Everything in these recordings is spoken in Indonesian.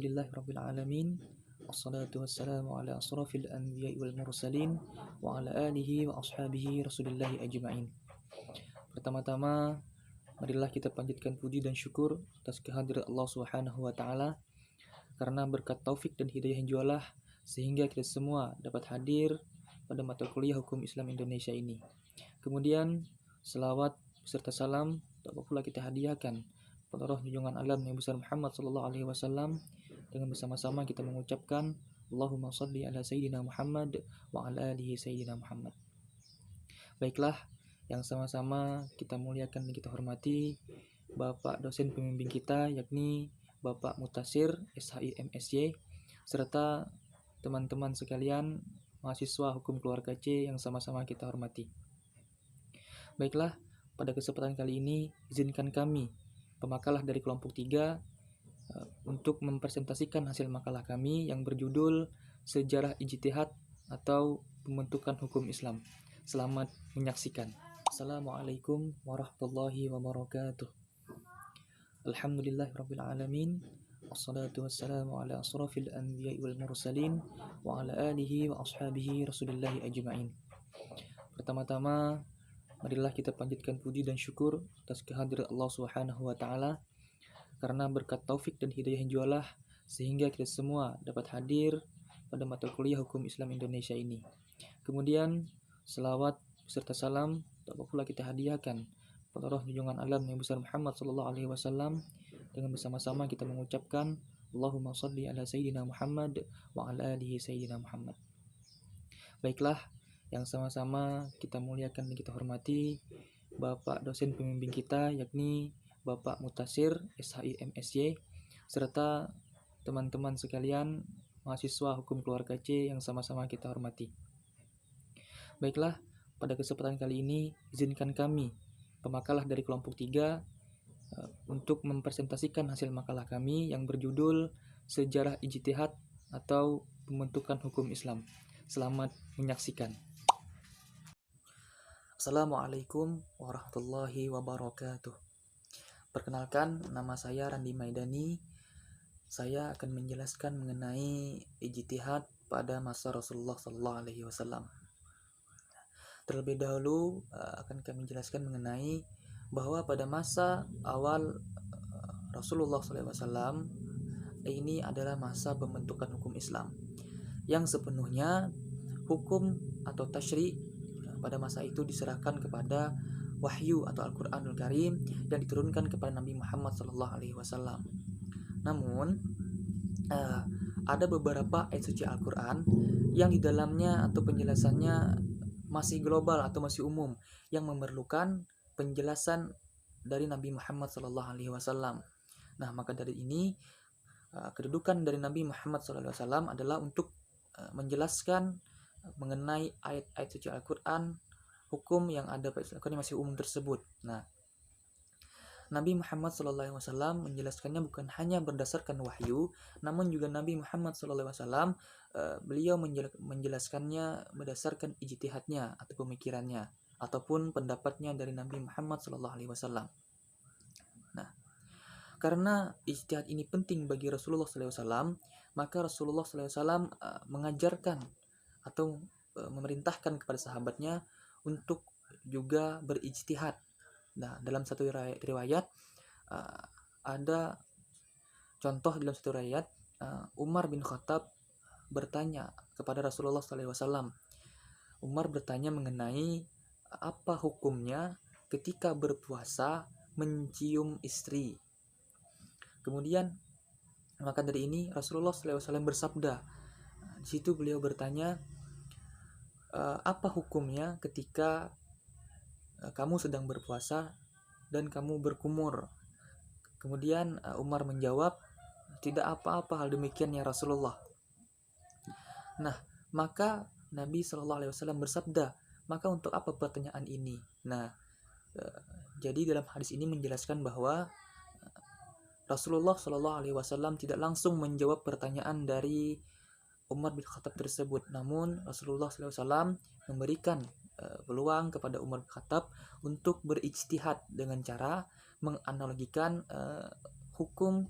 Alhamdulillahirabbil alamin. Wassalatu wassalamu ala asrofil anbiya'i wal mursalin wa ala alihi wa ashabihi rasulillahi ajma'in. Pertama-tama, marilah kita panjatkan puji dan syukur atas kehadirat Allah Subhanahu wa taala, karena berkat taufik dan hidayah yang jualah sehingga kita semua dapat hadir pada mata kuliah Hukum Islam Indonesia ini. Kemudian selawat serta salam tak pula kita hadiahkan pada roh junjungan alam yang besar Muhammad sallallahu alaihi wasallam, dengan bersama-sama kita mengucapkan Allahumma shalli ala sayyidina Muhammad wa ala alihi sayyidina Muhammad. Baiklah, yang sama-sama kita muliakan dan kita hormati Bapak dosen pembimbing kita, yakni Bapak Mutasir SHI MSy, serta teman-teman sekalian mahasiswa Hukum Keluarga C yang sama-sama kita hormati. Baiklah, pada kesempatan kali ini izinkan kami, pemakalah dari kelompok 3, untuk mempresentasikan hasil makalah kami yang berjudul Sejarah Ijtihad atau Pembentukan Hukum Islam. Selamat menyaksikan. Assalamualaikum warahmatullahi wabarakatuh. Alhamdulillahirabbil alamin. Wassalatu wassalamu ala asrofil anbiya'i wal mursalin wa ala alihi wa ashabihi rasulillahi ajma'in. Pertama-tama, marilah kita panjatkan puji dan syukur atas kehadirat Allah Subhanahu wa taala, karena berkat taufik dan hidayah yang jualah sehingga kita semua dapat hadir pada mata kuliah Hukum Islam Indonesia ini. Kemudian selawat serta salam tak pula kita hadiahkan pada roh junjungan alam yang besar Muhammad sallallahu alaihi wasallam, dengan bersama-sama kita mengucapkan Allahumma shalli ala sayyidina Muhammad wa ala alihi sayyidina Muhammad. Baiklah, yang sama-sama kita muliakan dan kita hormati Bapak dosen pembimbing kita, yakni Bapak Mutasir SHI MSy, serta teman-teman sekalian mahasiswa Hukum Keluarga C yang sama-sama kita hormati. Baiklah, pada kesempatan kali ini izinkan kami, pemakalah dari kelompok 3, untuk mempresentasikan hasil makalah kami yang berjudul Sejarah Ijtihad atau Pembentukan Hukum Islam. Selamat menyaksikan. Assalamualaikum warahmatullahi wabarakatuh. Perkenalkan, nama saya Randi Maidani. Saya akan menjelaskan mengenai ijtihad pada masa Rasulullah SAW. Terlebih dahulu akan kami jelaskan mengenai bahwa pada masa awal Rasulullah SAW ini adalah masa pembentukan hukum Islam, yang sepenuhnya hukum atau tasyri' pada masa itu diserahkan kepada wahyu atau Al-Quranul Karim yang diturunkan kepada Nabi Muhammad SAW. Namun ada beberapa ayat suci Al-Quran yang di dalamnya atau penjelasannya masih global atau masih umum, yang memerlukan penjelasan dari Nabi Muhammad SAW. Nah, maka dari ini kedudukan dari Nabi Muhammad SAW adalah untuk menjelaskan mengenai ayat-ayat suci Al-Quran, hukum yang ada pada Al-Quran yang masih umum tersebut. Nah, Nabi Muhammad SAW menjelaskannya bukan hanya berdasarkan wahyu, namun juga Nabi Muhammad SAW beliau menjelaskannya berdasarkan ijtihadnya atau pemikirannya ataupun pendapatnya dari Nabi Muhammad SAW. Nah, karena ijtihad ini penting bagi Rasulullah SAW, maka Rasulullah SAW mengajarkan atau memerintahkan kepada sahabatnya untuk juga berijtihad. Nah, dalam satu riwayat ada contoh, dalam satu riwayat Umar bin Khattab bertanya kepada Rasulullah SAW. Umar bertanya mengenai apa hukumnya ketika berpuasa mencium istri. Kemudian maka dari ini Rasulullah SAW bersabda. Di situ beliau bertanya, apa hukumnya ketika kamu sedang berpuasa dan kamu berkumur? Kemudian Umar menjawab, tidak apa-apa hal demikian ya Rasulullah. Nah, maka Nabi SAW bersabda, maka untuk apa pertanyaan ini? Nah, jadi dalam hadis ini menjelaskan bahwa Rasulullah SAW tidak langsung menjawab pertanyaan dari Umar bin Khattab tersebut, namun Rasulullah SAW memberikan peluang kepada Umar bin Khattab untuk berijtihad dengan cara menganalogikan hukum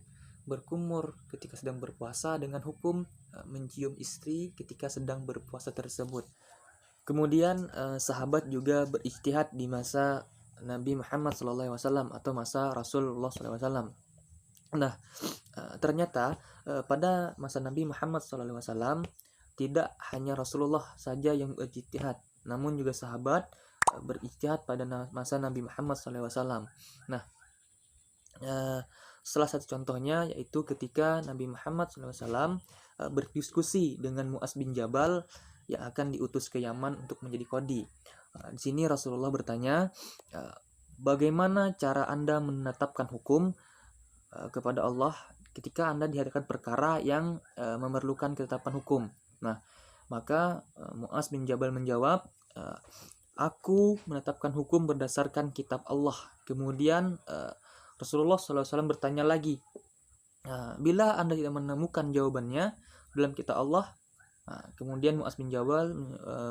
berkumur ketika sedang berpuasa dengan hukum mencium istri ketika sedang berpuasa tersebut. Kemudian sahabat juga berijtihad di masa Nabi Muhammad SAW atau masa Rasulullah SAW. Nah, ternyata pada masa Nabi Muhammad SAW tidak hanya Rasulullah saja yang berijtihad, namun juga sahabat berijtihad pada masa Nabi Muhammad SAW. Nah, salah satu contohnya yaitu ketika Nabi Muhammad SAW berdiskusi dengan Mu'az bin Jabal yang akan diutus ke Yaman untuk menjadi qadhi. Di sini Rasulullah bertanya, bagaimana cara Anda menetapkan hukum kepada Allah ketika Anda dihadapkan perkara yang memerlukan ketetapan hukum? Nah, maka Mu'az bin Jabal menjawab, aku menetapkan hukum berdasarkan kitab Allah. Kemudian Rasulullah SAW bertanya lagi, bila Anda tidak menemukan jawabannya dalam kitab Allah, kemudian Mu'az bin Jabal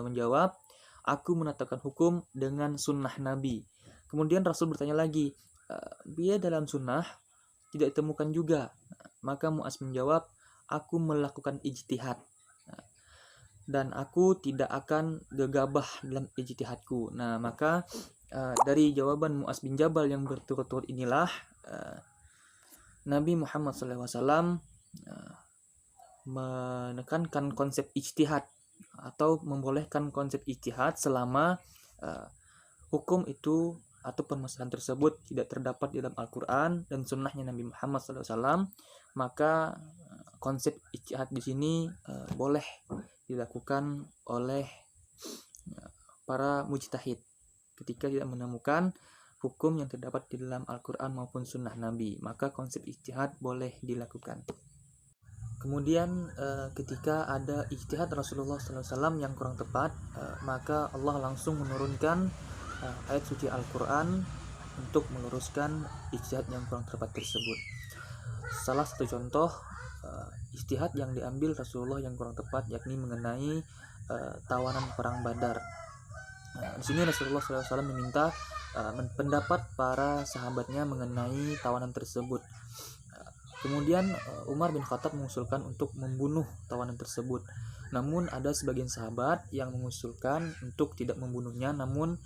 menjawab, aku menetapkan hukum dengan sunnah Nabi. Kemudian Rasul bertanya lagi, bila dalam sunnah tidak ditemukan juga, maka Mu'az menjawab, aku melakukan ijtihad dan aku tidak akan gegabah dalam ijtihadku. Nah, maka dari jawaban Mu'az bin Jabal yang berturut-turut inilah Nabi Muhammad SAW menekankan konsep ijtihad atau membolehkan konsep ijtihad selama hukum itu atau permasalahan tersebut tidak terdapat di dalam Al-Quran dan sunnahnya Nabi Muhammad SAW, maka konsep ijtihad di sini boleh dilakukan oleh para mujtahid ketika tidak menemukan hukum yang terdapat di dalam Al-Quran maupun sunnah Nabi, maka konsep ijtihad boleh dilakukan. Kemudian ketika ada ijtihad Rasulullah SAW yang kurang tepat, maka Allah langsung menurunkan ayat suci Al-Quran untuk meluruskan ijtihad yang kurang tepat tersebut. Salah satu contoh ijtihad yang diambil Rasulullah yang kurang tepat yakni mengenai tawanan perang Badar. Di sini Rasulullah SAW meminta pendapat para sahabatnya mengenai tawanan tersebut. Kemudian Umar bin Khattab mengusulkan untuk membunuh tawanan tersebut. Namun ada sebagian sahabat yang mengusulkan untuk tidak membunuhnya, namun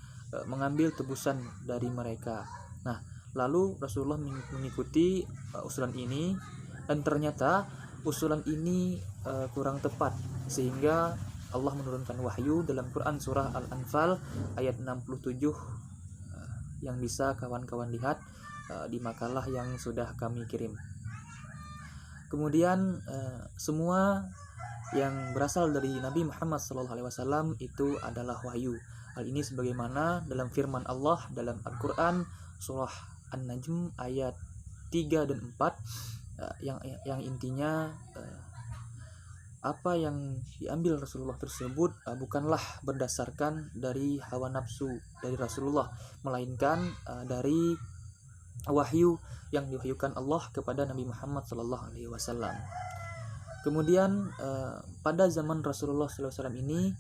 mengambil tebusan dari mereka. Nah, lalu Rasulullah mengikuti usulan ini, dan ternyata usulan ini kurang tepat, sehingga Allah menurunkan wahyu dalam Quran surah Al-Anfal ayat 67 yang bisa kawan-kawan lihat di makalah yang sudah kami kirim. Kemudian semua yang berasal dari Nabi Muhammad SAW itu adalah wahyu. Hal ini sebagaimana dalam firman Allah dalam Al-Quran surah An-Najm ayat 3 dan 4 yang intinya apa yang diambil Rasulullah tersebut bukanlah berdasarkan dari hawa nafsu dari Rasulullah, melainkan dari wahyu yang diwahyukan Allah kepada Nabi Muhammad SAW. Kemudian pada zaman Rasulullah SAW ini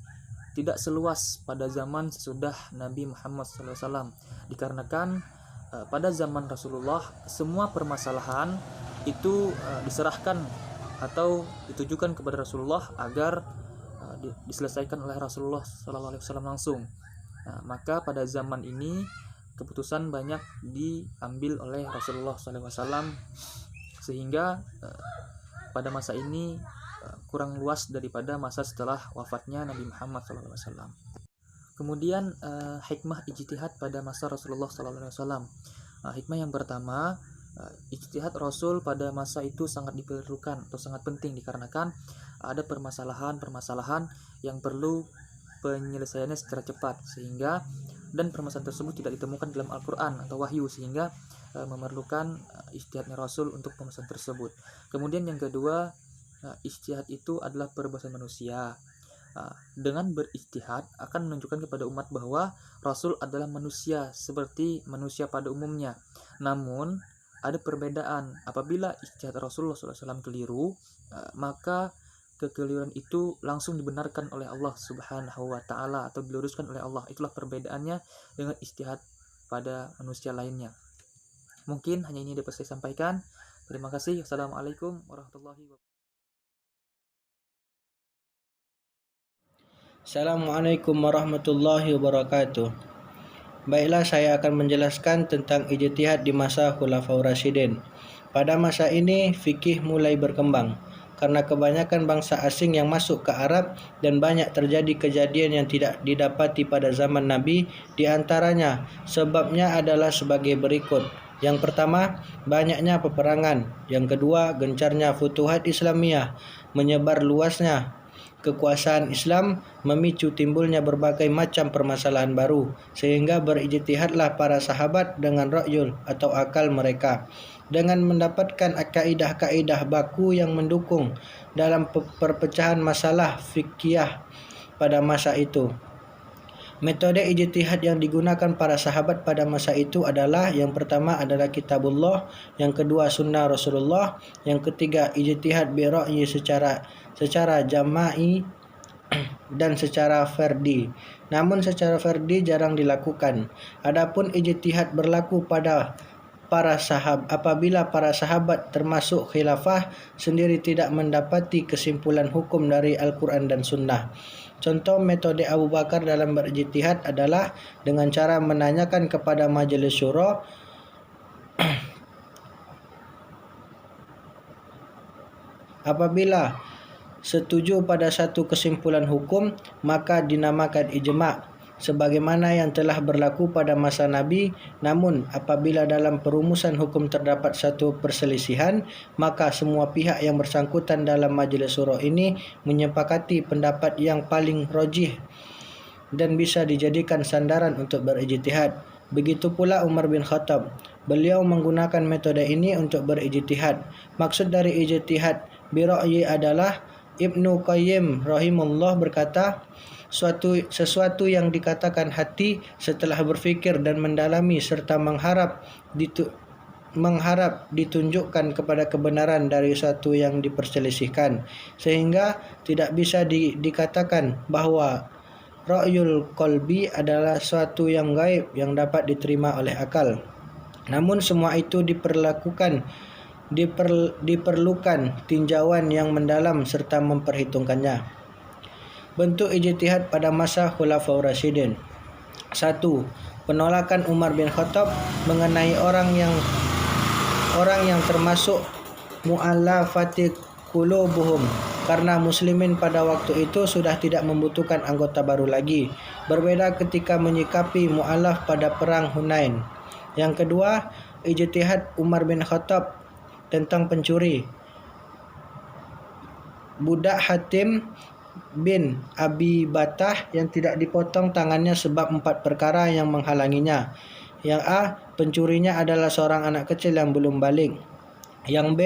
tidak seluas pada zaman sesudah Nabi Muhammad SAW, dikarenakan pada zaman Rasulullah semua permasalahan itu diserahkan atau ditujukan kepada Rasulullah agar diselesaikan oleh Rasulullah SAW langsung. Nah, maka pada zaman ini keputusan banyak diambil oleh Rasulullah SAW, sehingga pada masa ini kurang luas daripada masa setelah wafatnya Nabi Muhammad SAW. Kemudian hikmah ijtihad pada masa Rasulullah SAW. Hikmah yang pertama, ijtihad Rasul pada masa itu sangat diperlukan atau sangat penting, dikarenakan ada permasalahan-permasalahan yang perlu penyelesaiannya secara cepat, sehingga dan permasalahan tersebut tidak ditemukan dalam Al-Quran atau wahyu, sehingga memerlukan ijtihadnya Rasul untuk permasalahan tersebut. Kemudian yang kedua, ijtihad itu adalah perbuatan manusia. Dengan berijtihad akan menunjukkan kepada umat bahwa Rasul adalah manusia seperti manusia pada umumnya. Namun ada perbedaan, apabila ijtihad Rasulullah SAW keliru, maka kekeliruan itu langsung dibenarkan oleh Allah Subhanahu wa Ta'ala atau diluruskan oleh Allah. Itulah perbedaannya dengan ijtihad pada manusia lainnya. Mungkin hanya ini dapat saya sampaikan. Terima kasih. Assalamualaikum warahmatullahi wabarakatuh. Assalamualaikum warahmatullahi wabarakatuh. Baiklah, saya akan menjelaskan tentang ijtihad di masa Khulafaur Rasyidin. Pada masa ini, fikih mulai berkembang karena kebanyakan bangsa asing yang masuk ke Arab dan banyak terjadi kejadian yang tidak didapati pada zaman Nabi. Di antaranya, sebabnya adalah sebagai berikut. Yang pertama, banyaknya peperangan. Yang kedua, gencarnya futuhat Islamiyah, menyebar luasnya kekuasaan Islam, memicu timbulnya berbagai macam permasalahan baru, sehingga berijtihadlah para sahabat dengan ra'yul atau akal mereka, dengan mendapatkan kaidah-kaidah baku yang mendukung dalam perpecahan masalah fikih pada masa itu. Metode ijtihad yang digunakan para sahabat pada masa itu adalah: yang pertama adalah kitabullah, yang kedua sunnah Rasulullah, yang ketiga ijtihad bi ra'yi secara jama'i dan secara fardi. Namun secara fardi jarang dilakukan. Adapun ijtihad berlaku pada para sahabat apabila para sahabat termasuk khilafah sendiri tidak mendapati kesimpulan hukum dari Al-Quran dan Sunnah. Contoh metode Abu Bakar dalam berijtihad adalah dengan cara menanyakan kepada Majelis Syura apabila setuju pada satu kesimpulan hukum, maka dinamakan ijma', sebagaimana yang telah berlaku pada masa Nabi. Namun apabila dalam perumusan hukum terdapat satu perselisihan, maka semua pihak yang bersangkutan dalam Majlis Syura ini menyepakati pendapat yang paling rajih dan bisa dijadikan sandaran untuk berijtihad. Begitu pula Umar bin Khattab. Beliau menggunakan metode ini untuk berijtihad. Maksud dari ijtihad bi ra'yi adalah, Ibnu Qayyim rahimahullah berkata, sesuatu yang dikatakan hati setelah berfikir dan mendalami serta mengharap ditunjukkan kepada kebenaran dari suatu yang diperselisihkan, sehingga tidak bisa dikatakan bahawa ra'yul qalbi adalah suatu yang gaib yang dapat diterima oleh akal. Namun semua itu diperlukan tinjauan yang mendalam serta memperhitungkannya. Bentuk ijtihad pada masa Khulafaur Rasyidin. 1. Penolakan Umar bin Khattab mengenai orang yang termasuk mu'allafati qulubuhum, karena muslimin pada waktu itu sudah tidak membutuhkan anggota baru lagi. Berbeda ketika menyikapi mu'allaf pada perang Hunain. Yang kedua, ijtihad Umar bin Khattab tentang pencuri. Budak Hatim bin Abi Batah yang tidak dipotong tangannya sebab 4 perkara yang menghalanginya. Yang A, pencurinya adalah seorang anak kecil yang belum balik. Yang B,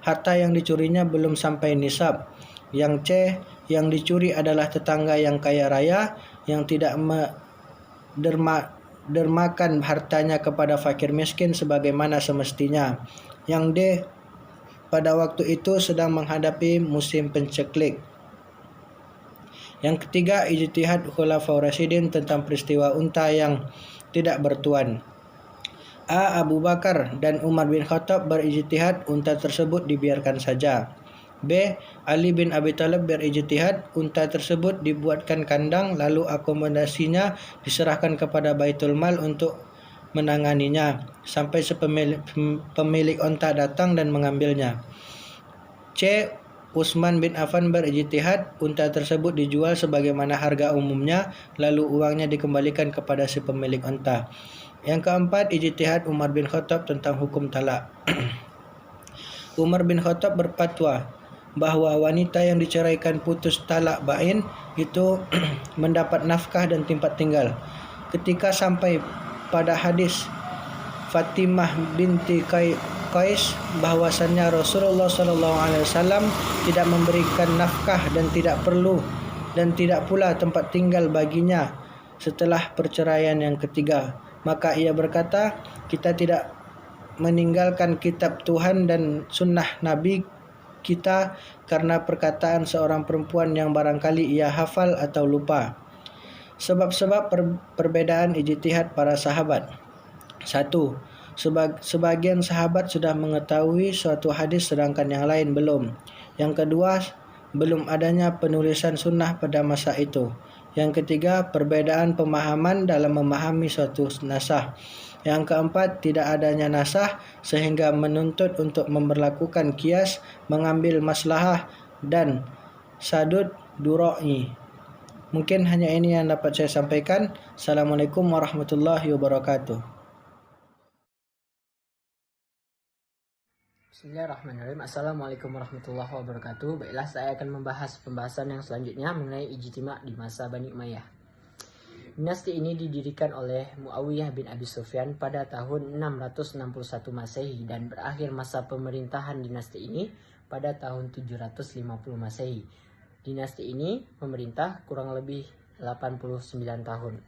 harta yang dicurinya belum sampai nisab. Yang C, yang dicuri adalah tetangga yang kaya raya yang tidak dermakan hartanya kepada fakir miskin sebagaimana semestinya. Yang D, pada waktu itu sedang menghadapi musim penceklik. Yang ketiga, ijtihad Khulafaur Rasyidin tentang peristiwa unta yang tidak bertuan. A. Abu Bakar dan Umar bin Khattab berijtihad, unta tersebut dibiarkan saja. B. Ali bin Abi Thalib berijtihad, unta tersebut dibuatkan kandang lalu akomodasinya diserahkan kepada Baitul Mal untuk menanganinya sampai pemilik unta datang dan mengambilnya. C. Utsman bin Affan berijtihad, unta tersebut dijual sebagaimana harga umumnya lalu uangnya dikembalikan kepada si pemilik unta. Yang keempat, ijtihad Umar bin Khattab tentang hukum talak. Umar bin Khattab berfatwa bahawa wanita yang diceraikan putus talak bain itu mendapat nafkah dan tempat tinggal. Ketika sampai pada hadis Fatimah binti Qais bahwasannya Rasulullah SAW tidak memberikan nafkah dan tidak pula tempat tinggal baginya setelah perceraian yang ketiga, maka ia berkata, kita tidak meninggalkan kitab Tuhan dan sunnah Nabi kita karena perkataan seorang perempuan yang barangkali ia hafal atau lupa. Sebab-sebab perbedaan ijtihad para sahabat. 1. Sebagian sahabat sudah mengetahui suatu hadis sedangkan yang lain belum. Yang kedua, belum adanya penulisan sunnah pada masa itu. Yang ketiga, perbedaan pemahaman dalam memahami suatu nasah. Yang keempat, tidak adanya nasah sehingga menuntut untuk memberlakukan kias, mengambil maslahah dan sadud duro'i. Mungkin hanya ini yang dapat saya sampaikan. Assalamualaikum warahmatullahi wabarakatuh. Bismillahirrahmanirrahim. Assalamualaikum warahmatullahi wabarakatuh. Baiklah, saya akan membahas pembahasan yang selanjutnya mengenai ijtima' di masa Bani Umayyah. Dinasti ini didirikan oleh Muawiyah bin Abi Sufyan pada tahun 661 Masehi dan berakhir masa pemerintahan dinasti ini pada tahun 750 Masehi. Dinasti ini memerintah kurang lebih 89 tahun.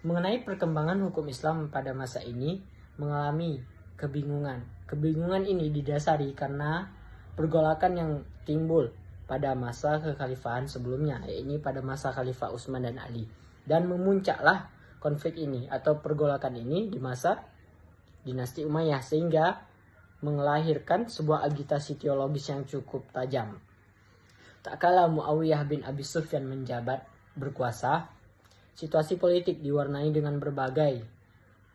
Mengenai perkembangan hukum Islam pada masa ini mengalami kebingungan. Kebingungan ini didasari karena pergolakan yang timbul pada masa kekhalifahan sebelumnya, yaitu pada masa Khalifah Utsman dan Ali. Dan memuncaklah konflik ini atau pergolakan ini di masa dinasti Umayyah sehingga melahirkan sebuah agitasi teologis yang cukup tajam. Tak kala Muawiyah bin Abi Sufyan menjabat berkuasa, situasi politik diwarnai dengan berbagai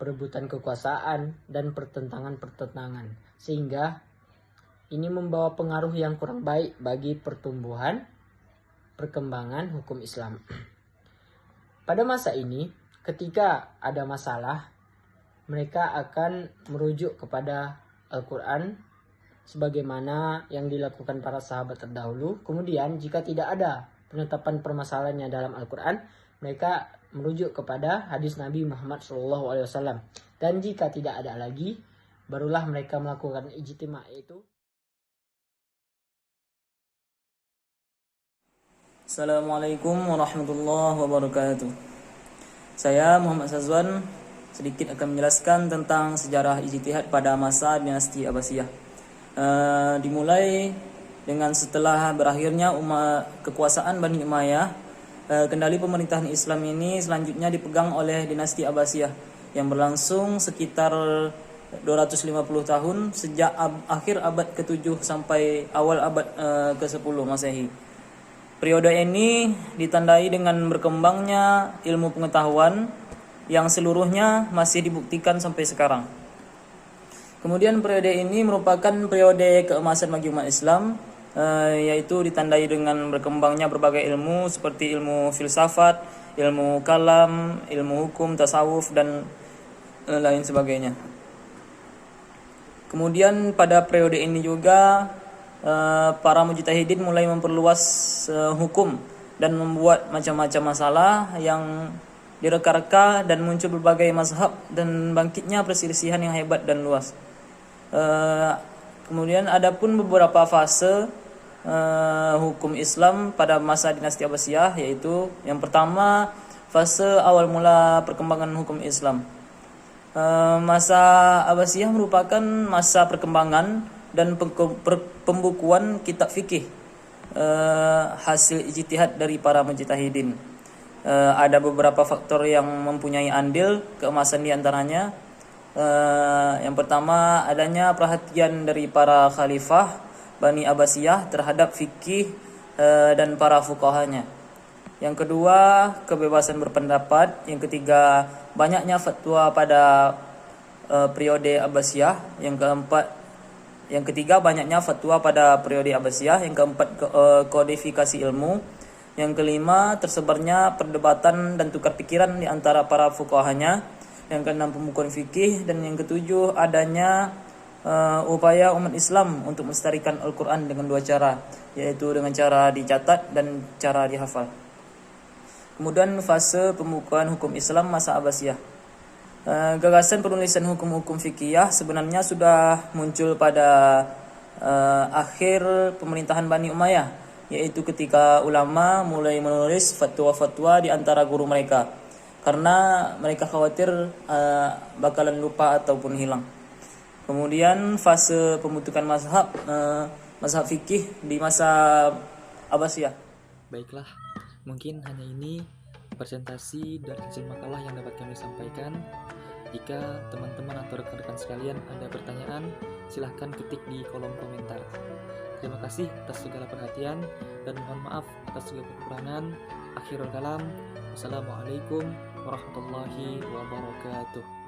perebutan kekuasaan dan pertentangan-pertentangan, sehingga ini membawa pengaruh yang kurang baik bagi pertumbuhan perkembangan hukum Islam. Pada masa ini, ketika ada masalah, mereka akan merujuk kepada Al-Quran sebagaimana yang dilakukan para sahabat terdahulu. Kemudian jika tidak ada penetapan permasalahannya dalam Al-Quran, mereka merujuk kepada hadis Nabi Muhammad SAW. Dan jika tidak ada lagi, barulah mereka melakukan ijtima', yaitu Assalamualaikum warahmatullahi wabarakatuh. Saya Muhammad Sazwan sedikit akan menjelaskan tentang sejarah ijtihad pada masa dinasti Abbasiyah. Dimulai dengan setelah berakhirnya kekuasaan Bani Umayyah, kendali pemerintahan Islam ini selanjutnya dipegang oleh dinasti Abbasiyah yang berlangsung sekitar 250 tahun sejak akhir abad ke-7 sampai awal abad ke-10 Masehi. Periode ini ditandai dengan berkembangnya ilmu pengetahuan yang seluruhnya masih dibuktikan sampai sekarang. Kemudian periode ini merupakan periode keemasan bagi umat Islam, yaitu ditandai dengan berkembangnya berbagai ilmu seperti ilmu filsafat, ilmu kalam, ilmu hukum, tasawuf, dan lain sebagainya. Kemudian pada periode ini juga para mujtahidin mulai memperluas hukum dan membuat macam-macam masalah yang direka-reka dan muncul berbagai mazhab dan bangkitnya perselisihan yang hebat dan luas. Kemudian ada pun beberapa fase hukum Islam pada masa dinasti Abbasiyah, yaitu yang pertama fase awal mula perkembangan hukum Islam. Masa Abbasiyah merupakan masa perkembangan dan pembukuan kitab fikih hasil ijtihad dari para mujtahidin. Ada beberapa faktor yang mempunyai andil keemasan di antaranya. Yang pertama, adanya perhatian dari para khalifah Bani Abbasiyah terhadap fikih dan para fuqahanya. Yang kedua, kebebasan berpendapat. Yang ketiga, banyaknya fatwa pada periode Abbasiyah. Yang ketiga, banyaknya fatwa pada periode Abbasiyah. Yang keempat, kodifikasi ilmu. Yang kelima, tersebarnya perdebatan dan tukar pikiran di antara para fuqahanya. Yang keenam, pembukuan fikih. Dan yang ketujuh, adanya upaya umat Islam untuk melestarikan Al-Quran dengan dua cara, yaitu dengan cara dicatat dan cara dihafal. Kemudian fase pembukuan hukum Islam masa Abbasiyah. Gagasan penulisan hukum-hukum fikih sebenarnya sudah muncul pada akhir pemerintahan Bani Umayyah, yaitu ketika ulama mulai menulis fatwa-fatwa di antara guru mereka karena mereka khawatir bakalan lupa ataupun hilang. Kemudian fase pembentukan mazhab fikih di masa Abbasiyah. Baiklah, mungkin hanya ini presentasi dari hasil makalah yang dapat kami sampaikan. Jika teman-teman atau rekan-rekan sekalian ada pertanyaan, silahkan ketik di kolom komentar. Terima kasih atas segala perhatian dan mohon maaf atas segala kekurangan. Akhirul kalam, wassalamualaikum warahmatullahi wabarakatuh.